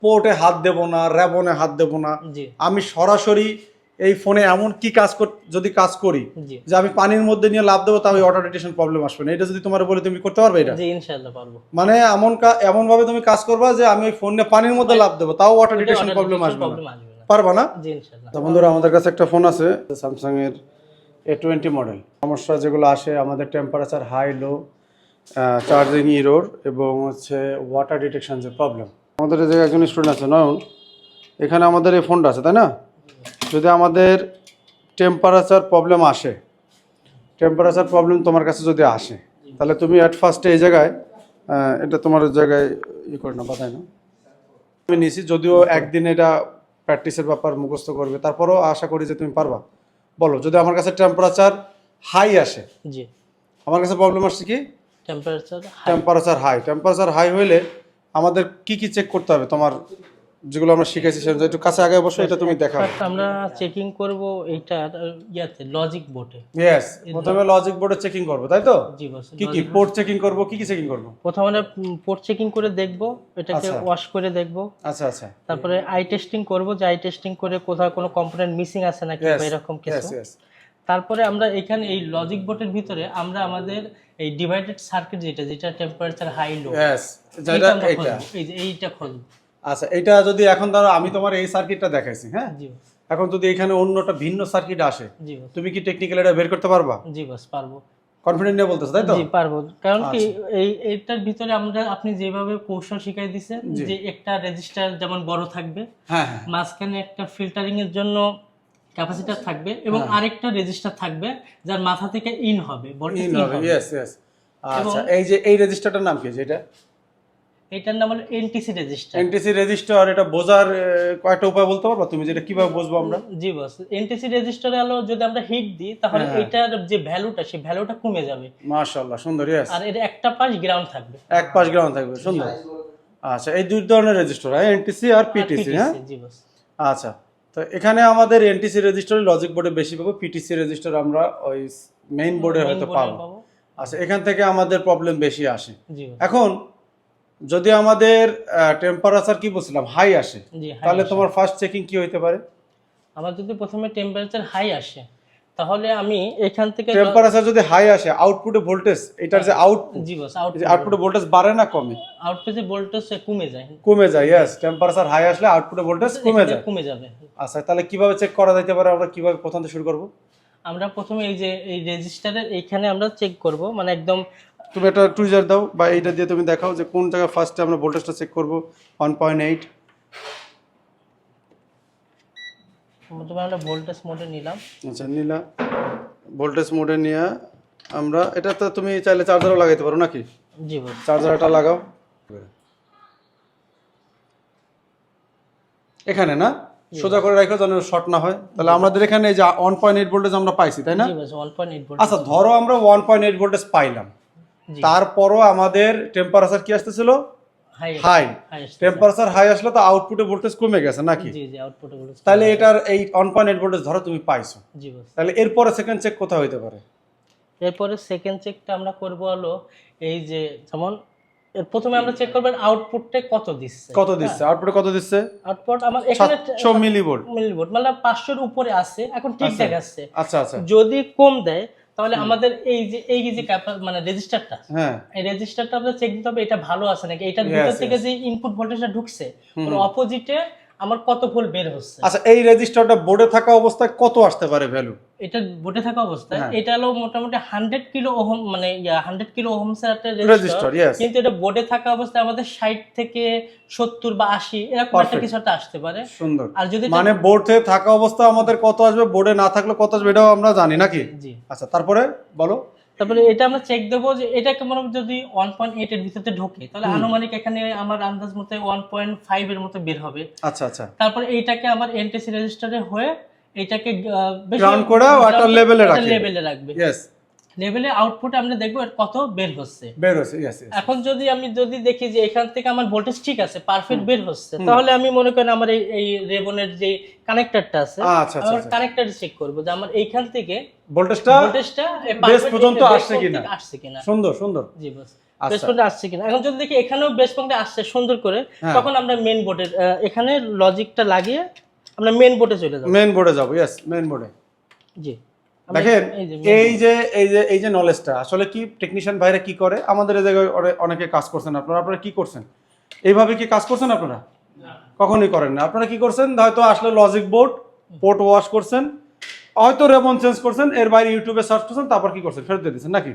পোর্টে হাত দেব না, র্যাবনে হাত দেব না, আমি সরাসরি এই ফোনে এমন কি যদি কাজ করি যে আমি পানির মধ্যে নিয়ে লাভ দেবো তাও অটো ডিটেকশন প্রবলেম আসবে না। এটা যদি তোমার বলে তুমি করতে পারবে এটা? জি ইনশাআল্লাহ পারবো। মানে এমন ভাবে তুমি কাজ করবা যে আমি ওই ফোনে পানির মধ্যে লাভ দেবো তাও অটো ডিটেকশন প্রবলেম আসবে না। পারবা না? জি ইনশাআল্লাহ। তো বন্ধুরা, আমাদের কাছে একটা ফোন আছে স্যামসাং এর A20 মডেল। সমস্যা যেগুলো আসে আমাদের temperature high low, charging error এবং হচ্ছে ওয়াটার ডিটেকশন যে প্রবলেম। আমাদের যে একজন স্টুডেন্ট আছে নয়ন, এখানে আমাদের এই ফোনটা আছে তাই না? যদি আমাদের টেম্পারেচার প্রবলেম আসে, টেম্পারেচার প্রবলেম তোমার কাছে যদি আসে, তাহলে তুমি অ্যাট ফার্স্টে এই জায়গায় এটা তোমার জায়গায় করে না বাতায় না আমি নিছি, যদিও একদিন এটা প্র্যাকটিসের ব্যাপার মুখস্থ করবে, তারপরও আশা করি যে তুমি পারবা। বলো, যদি আমার কাছে টেম্পারেচার হাই আসে, জি আমার কাছে প্রবলেম আসছে কি টেম্পারেচার হাই হইলে আমাদের কি কি চেক করতে হবে তোমার, যেগুলো আমরা শিখেছি সেটা একটু কাছে আগে বসে এটা তুমি দেখাও। আমরা চেকিং করব এইটা ইয়াতে লজিক বোর্ডে। यस, প্রথমে লজিক বোর্ডে চেকিং করব তাই তো? জি বস। কি পোর্ট চেকিং করব, কি চেকিং করব? প্রথমে আমরা পোর্ট চেকিং করে দেখব, এটাকে ওয়াশ করে দেখব। আচ্ছা আচ্ছা। তারপরে আই টেস্টিং করব, যে আই টেস্টিং করে কোথাও কোনো কম্পোনেন্ট মিসিং আছে নাকি বা এরকম কিছু। তারপরে আমরা এখানে এই লজিক বোর্ডের ভিতরে আমরা আমাদের এই ডিভাইডেড সার্কিট যেটা টেম্পারেচার হাই লো, এইটা খুঁজব। আচ্ছা, এটা যদি এখন ধরো আমি তোমার এই সার্কিটটা দেখাইছি, হ্যাঁ, এখন যদি এখানে অন্যটা ভিন্ন সার্কিট আসে, তুমি কি টেকনিক্যালি এটা বের করতে পারবা? জি বস, পারবো। কনফিডেন্ট নিয়ে বলতেছ তাই তো? জি পারবো, কারণ কি এইটার ভিতরে আপনি যেভাবে কৌশল শিখাই দিয়েছেন, যে একটা রেজিস্টার যেমন বড় থাকবে, হ্যাঁ, মাঝখানে একটা ফিল্টারিং এর জন্য ক্যাপাসিটর থাকবে এবং আরেকটা রেজিস্টার থাকবে যার মাথা থেকে ইন হবে, ভোল্টেজ ইন হবে। Yes yes. আচ্ছা, এই যে এই রেজিস্টারটার নাম কি? যেটা এটার নাম হলো এনটিসি রেজিস্টার। এনটিসি রেজিস্টার, এটা বোঝার কয়টা উপায় বলতে পারবা তুমি, যেটা কিভাবে বুঝবো আমরা? জি বস, এনটিসি রেজিস্টারে হলো যদি আমরা হিট দিই তাহলে এটার যে ভ্যালুটা, সেই ভ্যালুটা কমে যাবে। মাশাআল্লাহ, সুন্দর। यस। আর এর একটা পাশ গ্রাউন্ড থাকবে, এক পাশ গ্রাউন্ড থাকবে, সুন্দর। আচ্ছা, এই দুই ধরনের রেজিস্টার, এনটিসি আর পিটিসি, হ্যাঁ? জি বস। আচ্ছা, তো এখানে আমাদের এনটিসি রেজিস্টারে লজিক বোর্ডে বেশি পাবো, পিটিসি রেজিস্টার আমরা ওই মেইন বোর্ডে হয়তো পাবো। আচ্ছা, এখান থেকে আমাদের প্রবলেম বেশি আসে। এখন যদি আমাদের টেম্পারেচার কি বলছিলাম হাই আসে, তাহলে তোমার ফার্স্ট চেকিং কি হইতে পারে? আমার যদি প্রথমে টেম্পারেচার হাই আসে, তাহলে আমি এখান থেকে টেম্পারেচার যদি হাই আসে, আউটপুটে ভোল্টেজ, এটার যে আউটপুট, জি বস, আউটপুটে ভোল্টেজ বাড়ে না কমে? আউটপুটে ভোল্টেজ কমে যায়। কমে যায়, यस। টেম্পারেচার হাই আসলে আউটপুটে ভোল্টেজ কমে যাবে। আচ্ছা, তাহলে কিভাবে চেক করা যেতে পারে? আমরা কিভাবে প্রথম থেকে শুরু করব? আমরা প্রথমে এই রেজিস্টারের এইখানে আমরা চেক করব, মানে একদম তুমি একটা টুইজার দাও বা এইটা দিয়ে তুমি দেখাও যে কোন জায়গায় ফার্স্টে আমরা ভোল্টেজটা চেক করব। 1.8 প্রথমে আমরা ভোল্টেজ মোডে নিলাম। আচ্ছা, নিলা ভোল্টেজ মোডে নিয়ে আমরা এটা তো তুমি চাইলে চার্জারও লাগাইতে পারো নাকি? জি বস, চার্জারটা লাগাও এখানে, না সোজা করে রাখো যেন শর্ট না হয়। তাহলে আমাদের এখানে এই যে 1.8 ভোল্টেজ আমরা পাইছি তাই না? জি বস, 1.8 ভোল্ট। আচ্ছা, ধরো আমরা 1.8 ভোল্টেজ পাইলাম, তারপরও আমাদের টেম্পারেচার কি আসতেছিল? হাই। টেম্পারেচার হাই আসলে তো আউটপুটে ভোল্টেজ কমে গেছে নাকি? জি জি, আউটপুটে ভোল্টেজ। তাহলে এটার এই 1.8 ভোল্টেজ ধরো তুমি পাইছো, জি বস, তাহলে এরপরে সেকেন্ড চেক কোথায় হইতে পারে? এরপরে সেকেন্ড চেকটা আমরা করব হলো এই যে যেমন প্রথমে আমরা চেক করব আউটপুটটা কত দিচ্ছে। আউটপুটে কত দিচ্ছে? আউটপুট আমার এখানে 700 মিলিভোল্ট মানে 500 এর উপরে আছে, এখন ঠিক দেখাচ্ছে। আচ্ছা আচ্ছা, যদি কম দেয় তাহলে আমাদের এই যে মানে রেজিস্টারটা, হ্যাঁ, এই রেজিস্টারটা আমরা চেক দিতে হবে এটা ভালো আছে নাকি, এটার ভিতর থেকে যে ইনপুট ভোল্টেজটা ঢুকছে ওর অপোজিটে আমার কত ভোল্ট বের হচ্ছে। আচ্ছা, এই রেজিস্টারটা বোর্ডে থাকা অবস্থায় কত আসতে পারে ভ্যালু? এটা বোর্ডে থাকা অবস্থায় এটা হলো মোটামুটি 100 কিলো ওহম, মানে 100 কিলো ওহমস এর একটা রেজিস্টার, কিন্তু এটা বোর্ডে থাকা অবস্থায় আমাদের 60 থেকে 70 বা 80 এরকম একটা কিছু একটা আসতে পারে। সুন্দর। আর যদি মানে বোর্ডে থাকা অবস্থায় আমাদের কত আসবে, বোর্ডে না থাকলে কত আসবে এটাও আমরা জানি নাকি? জি। আচ্ছা, তারপরে বলো। তারপরে এটা আমরা চেক দেবো যে এটা কেমন, যদি 1.8 এর ভিতরে ঢোকে তাহলে আনুমানিক এখানে আমার আন্দাজ মতে 1.5 এর মতো বের হবে। আচ্ছা আচ্ছা, তারপরে এইটাকে আমার এনটিসি রেজিস্টারে হয়ে এটাকে গ্রাউন্ড করে ওয়াটার লেভেলে রাখবে। यस, লেভেলে আউটপুটে আমরা দেখব এর কত বের হচ্ছে। यस। এখন যদি দেখি যে এখান থেকে আমার ভোল্টেজ ঠিক আছে, পারফেক্ট বের হচ্ছে, তাহলে আমি মনে করি আমার এই রেবনের যে কানেক্টরটা আছে, আমার কানেক্টর চেক করব যে আমার এইখান থেকে ভোল্টেজটা বেস পর্যন্ত আসছে কিনা। সুন্দর সুন্দর। জি বস। বেস পয়েন্টে আসছে কিনা। এখন যদি দেখি এখানেও বেস পয়েন্টে আসছে সুন্দর করে, তখন আমরা মেইন বোর্ডের এখানে লজিকটা লাগিয়ে আমরা মেইন বোর্ডে চলে যাব। মেইন বোর্ডে যাব, ইয়েস মেইন বোর্ডে। জি দেখেন এই যে নলেজটা আসলে কি টেকনিশিয়ান ভাইরা কি করে, আমাদের এই জায়গায় অনেকে কাজ করছেন, আপনারা কি করছেন? এইভাবে কি কাজ করছেন আপনারা? কখনোই করেন না। আপনারা কি করছেন, হয়তো আসলে লজিক বোর্ড পোর্ট ওয়াশ করছেন, হয়তো রেবন চেঞ্জ করছেন, এর বাইরে ইউটিউবে সার্চ করছেন, তারপর কি করছেন, ফেরত দিয়ে দিচ্ছেন নাকি?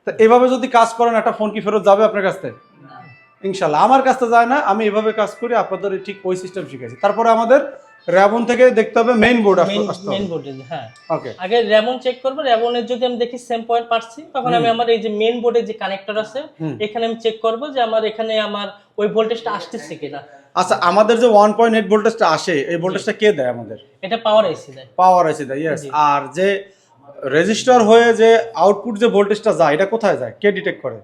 তো এভাবে যদি কাজ করেন একটা ফোন কি ফেরত যাবে আপনার কাছ থেকে? ইনশাল্লাহ আমার কাছ থেকে যায় না। আমি এভাবে কাজ করি, আপনাদের ঠিক ওই সিস্টেম শিখেছি। তারপরে আমাদের র্যাবন থেকে দেখতে হবে মেইন বোর্ড আসতে মেইন বোর্ডে। হ্যাঁ ওকে, আগে র্যাবন চেক করব, র্যাবনের যদি আমি দেখি সেম পয়েন্ট পাচ্ছি, তখন আমি আমার এই যে মেইন বোর্ডে যে কানেক্টর আছে এখানে আমি চেক করব যে আমার এখানে আমার ওই ভোল্টেজটা আসতেছে কিনা। আচ্ছা আমাদের যে 1.8 ভোল্টেজটা আসে, এই ভোল্টেজটা কে দেয় আমাদের? এটা পাওয়ার আইসি দেয়। পাওয়ার আইসি দেয়, ইয়েস। আর যে রেজিস্টার হয়ে যে আউটপুট যে ভোল্টেজটা যায়, এটা কোথায় যায়, কে ডিটেক্ট করে?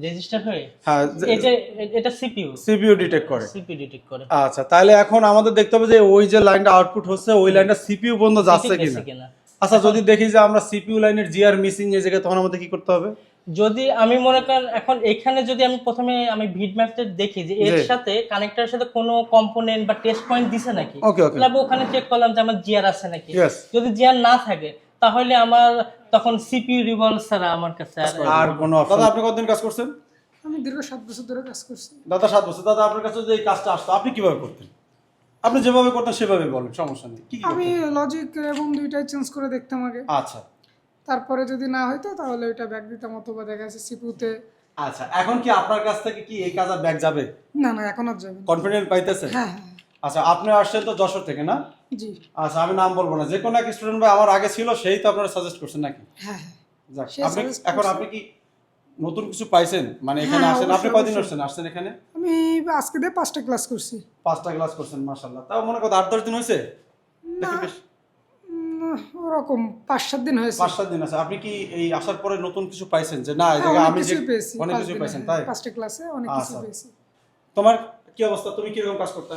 রেজিস্টার হয়ে, হ্যাঁ এই যে এটা সিপিইউ ডিটেক্ট করে। সিপিইউ ডিটেক্ট করে। আচ্ছা তাহলে এখন আমাদের দেখতে হবে যে ওই যে লাইনটা আউটপুট হচ্ছে ওই লাইনটা সিপিইউ পর্যন্ত যাচ্ছে কিনা। আচ্ছা যদি দেখি যে আমরা সিপিইউ লাইনের জিআর মিসিং এই জায়গায়, তখন আমাদের কি করতে হবে? যদি আমি মনে করেন এখন এখানে যদি আমি প্রথমে আমি ভিড ম্যাপটা দেখি যে এর সাথে কানেক্টরের সাথে কোনো কম্পোনেন্ট বা টেস্ট পয়েন্ট দিছে নাকি, তাহলে ওখানে চেক করলাম যে আমার জিআর আছে নাকি। যদি জিআর না থাকে তাহলে আমার তখন সিপিইউ রিভলভ ছাড়া আমার কাছে আর কোনো অপশন। দাদা আপনি কতদিন কাজ করছেন? আমি দীর্ঘ 7 বছর ধরে কাজ করছি। দাদা 7 বছর। দাদা আপনার কাছে যে এই কাজটা আসতো আপনি কিভাবে করতেন? আপনি যেভাবে করতেন সেভাবে বলেন, সমস্যা নেই। কি আমি লজিক এবং দুইটাই চেঞ্জ করে দেখতাম আগে। আচ্ছা তারপরে যদি না হইতো তাহলে ওইটা ব্যাক দিতাম, অথবা দেখা যাচ্ছে সিপিইউতে। আচ্ছা এখন কি আপনার কাছ থেকে কি এই কাজ আর ব্যাক যাবে? না না এখন আর যাবে না। কনফিডেন্ট পাইতেছেন? হ্যাঁ আচ্ছা আপনি আসছেন তো যশোর থেকে না? জি। আচ্ছা আমি নাম বলবো না, যে কোনো এক স্টুডেন্ট ভাই আমার আগে ছিল, সেই তো আপনারা সাজেস্ট করছেন নাকি? হ্যাঁ যাক, আপনি এখন আপনি কি নতুন কিছু পাইছেন? মানে এখানে আসেন, আপনি কয়দিন আসছেন এখানে? আমি আজকে দিয়ে 5টা ক্লাস করছি। 5টা ক্লাস করছেন, মাশাআল্লাহ। তাও মনে কত 8-10 দিন হয়েছে? না ওরকম 5-7 দিন হয়েছে। 5-7 দিন আছে। আপনি কি এই আসার পরে নতুন কিছু পাইছেন যে না এই জায়গায় আমি যে অনেক কিছু পাইছেন? তাই 5টা ক্লাসে অনেক কিছু পেয়েছি। তোমার কি অবস্থা, তুমি কি রকম কাজ করতে?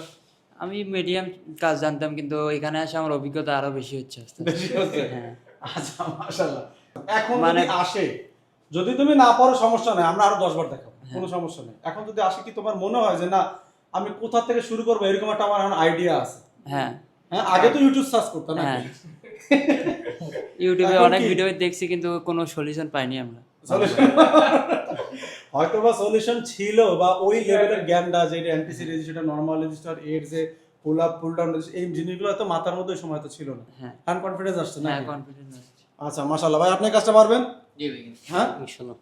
আমি মিডিয়াম কাজ জানতাম, কিন্তু এখানে এসে আমার অভিজ্ঞতা আরো বেশি হচ্ছে। বেশি হচ্ছে? হ্যাঁ। আচ্ছা মাশাআল্লাহ। এখন যদি আসে, যদি তুমি না পারো সমস্যা নাই, আমরা আরো 10 বার দেখাবো, কোনো সমস্যা নেই। এখন যদি আসে, কি তোমার মনে হয় যে না আমি কোথা থেকে শুরু করবো, এরকম একটা আমার এখন আইডিয়া আছে? হ্যাঁ হ্যাঁ আগে তো ইউটিউব সার্চ করতাম না? হ্যাঁ ইউটিউবে অনেক ভিডিও দেখছি কিন্তু কোনো সলিউশন পাইনি আমরা। হয়তো বা সলিউশন ছিল, বা ওই লেভেলের জ্ঞানটা যে এনটিসি রেজিস্টার, নরমাল রেজিস্টার, এর যে পুল আপ পুল ডাউন, এই জিনিসগুলো তো মাথার মধ্যে সময় তো ছিল না। হ্যাঁ কনফিডেন্স আসছে না? হ্যাঁ কনফিডেন্স আসছে। আচ্ছা মাশাআল্লাহ ভাই, আপনি কাজটা পারবেন? জি ভাই হ্যাঁ ইনশাআল্লাহ।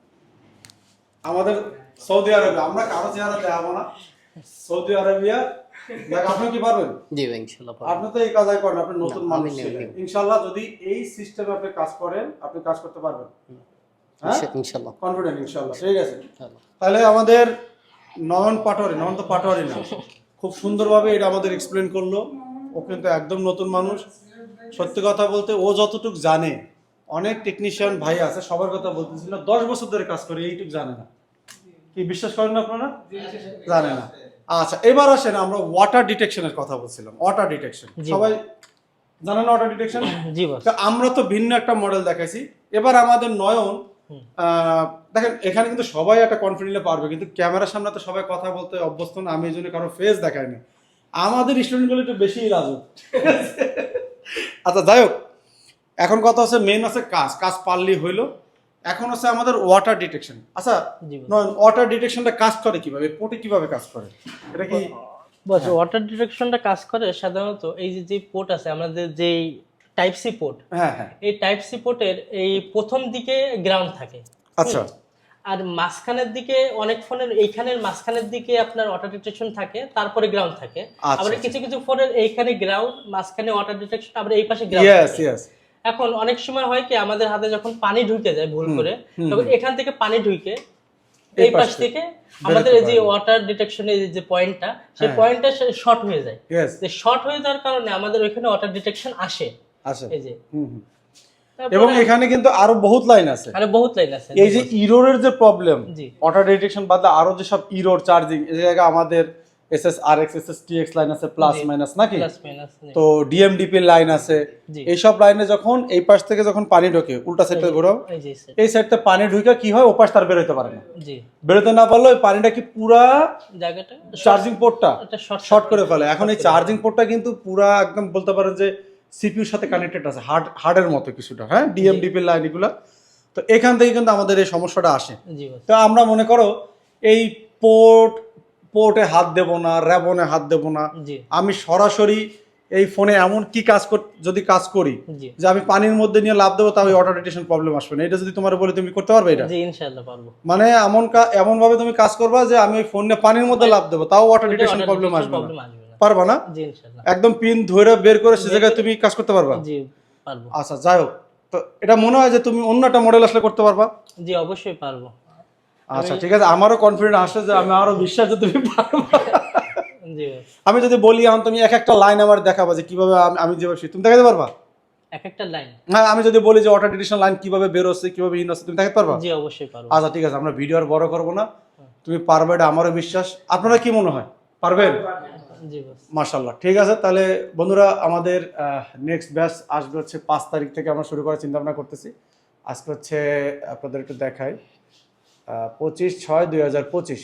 আমাদের সৌদি আরবে আমরা কারো চেহারা দেখাবো না, সৌদি আরবিয়া দেখ, আপনি কি পারবেন? জি ভাই ইনশাআল্লাহ। আপনি তো এই কাজই করেন, আপনি নতুন মানুষ ছিলেন। ইনশাআল্লাহ যদি এই সিস্টেমে আপনি কাজ করেন, আপনি কাজ করতে পারবেন। হ্যাঁ ইনশাআল্লাহ, কনফিডেন্ট ইনশাআল্লাহ। ঠিক আছে, তাহলে আমাদের নয়ন তো পাটোয়ারি না, খুব সুন্দরভাবে এটা আমাদের এক্সপ্লেন করলো। ও কিন্তু একদম নতুন মানুষ। সত্যি কথা বলতে ও যতটুকু জানে, অনেক টেকনিশিয়ান ভাই আছে, সবার কথা বলতেছি না, 10 বছর ধরে কাজ করে, এইটুকু জানে না। কি বিশ্বাস করেন না আপনারা? জানে না। আচ্ছা এবার আসেন, আমরা ওয়াটার ডিটেকশনের কথা বলছিলাম। ওয়াটার ডিটেকশন সবাই জানেন না? ওয়াটার ডিটেকশন জি বস। আমরা তো ভিন্ন একটা মডেল দেখাইছি। এবার আমাদের নয়ন, দেখেন এখানে কিন্তু সবাই একটা কনফিডেন্টলি পারবে, কিন্তু ক্যামেরার সামনে তো সবাই কথা বলতে অভ্যস্ত না। আমি এই জন্য কারো ফেস দেখাইনি, আমাদের স্টুডেন্টগুলো একটু বেশি লাজুক। আচ্ছা যাই হোক, এখন কথা হচ্ছে মেন আছে কাজ পারলেই হইলো। এখন হচ্ছে আমাদের ওয়াটার ডিটেকশন। আচ্ছা ওয়াটার ডিটেকশনটা কাজ করে কিভাবে, পোর্টে কিভাবে কাজ করে, এটা কি বস? ওয়াটার ডিটেকশনটা কাজ করে সাধারণত এই যে পোর্ট আছে আমাদের, যে টাইপ সি পোর্ট, হ্যাঁ এই টাইপ সি পোর্টের এই প্রথম দিকে গ্রাউন্ড থাকে। আচ্ছা আর মাঝখানের দিকে অনেক ফোনের এইখানের মাঝখানের দিকে আপনার ওয়াটার ডিটেকশন থাকে, তারপরে গ্রাউন্ড থাকে। আবার কিছু কিছু ফোনের এইখানে গ্রাউন্ড, মাঝখানে ওয়াটার ডিটেকশন, আবার এই পাশে গ্রাউন্ড। এখন অনেক সময় হয় কি, আমাদের হাতে যখন পানি ঢুকে যায় ভুল করে, তখন এখান থেকে পানি ঢুকে এই পাশ থেকে আমাদের এই যে ওয়াটার ডিটেকশনের যে পয়েন্টটা, সেই পয়েন্টটা শর্ট হয়ে যায়। যে শর্ট হয়ে যাওয়ার কারণে আমাদের ওইখানে ওয়াটার ডিটেকশন আসে। এই যে এবং এখানে কিন্তু আরো বহুত লাইন আছে, এই যে ইরোরের যে প্রবলেম, ওয়াটার ডিটেকশন বাদে আরো যে সব ইরোর চার্জিং, এই জায়গা আমাদের SS RX SS TX line আছে প্লাস মাইনাস নাকি, প্লাস মাইনাস তো ডিএমডিপি লাইন আছে। জি। এইসব লাইনে যখন এই পাশ থেকে যখন পানি ঢোকে উল্টা সাইডে ঘোরাও, এই যে স্যার এই সাইডতে পানি ঢুকে কি হয় ওপাশ তার বেরোতে পারে না, জি বেরোতে না পারলে ওই পানিটা কি পুরা জায়গাটা চার্জিং পোর্টটা এটা শর্ট করে ফেলে। এখন এই চার্জিং পোর্টটা কিন্তু পুরা একদম বলতে পারেন যে সিপিইউর সাথে কানেক্টেড আছে, হার্ডের মতো কিছুটা, হ্যাঁ ডিএমডিপি লাইন এগুলা। তো এখান থেকে কিন্তু আমাদের এই সমস্যাটা আসে। জি বস তো আমরা মনে করো এই পোর্টে হাত দেব না, র্যাবনে হাত দেব না, জি আমি সরাসরি এই ফোনে এমন কি কাজ যদি কাজ করি জি যে আমি পানির মধ্যে নিয়ে লাভ দেবো তাও অটো ডিটেকশন প্রবলেম আসবে না, এটা যদি তোমার বলে তুমি করতে পারবে এটা? জি ইনশাআল্লাহ পারবো। মানে এমন ভাবে তুমি কাজ করবা যে আমি ওই ফোন নিয়ে পানির মধ্যে লাভ দেবো তাও অটো ডিটেকশন প্রবলেম আসবে না, পারবা না? জি ইনশাআল্লাহ একদম পিন ধরে বের করে সে জায়গায় তুমি কাজ করতে পারবা? জি পারবো। আচ্ছা যাই হোক, তো এটা মনে হয় যে তুমি অন্য একটা মডেল আসলে করতে পারবা? জি অবশ্যই পারবো। আচ্ছা ঠিক আছে, আমারও কনফিডেন্স আসে যে আমি আরো বিশ্বাস যে তুমি পারবা। জি বস আমি যদি বলি এখন তুমি এক একটা লাইন আমার দেখাবা যে কিভাবে আমি যেভাবে তুমি দেখাতে পারবা? এক একটা লাইন হ্যাঁ, আমি যদি বলি যে অটো ডিটেকশন লাইন কিভাবে বের হচ্ছে কিভাবে ইন হচ্ছে তুমি দেখাতে পারবা? জি অবশ্যই পারবো। আচ্ছা ঠিক আছে, আমরা ভিডিও আর বড় করবো না, তুমি পারবে, এটা আমারও বিশ্বাস। আপনারা কি মনে হয় পারবেন? জি বস মাশাআল্লাহ। ঠিক আছে, তাহলে বন্ধুরা আমাদের নেক্সট ব্যাচ আসবে হচ্ছে 5 তারিখ থেকে আমরা শুরু করার চিন্তা ভাবনা করতেছি। আজকে হচ্ছে আপনাদের একটু দেখাই 25/6/2025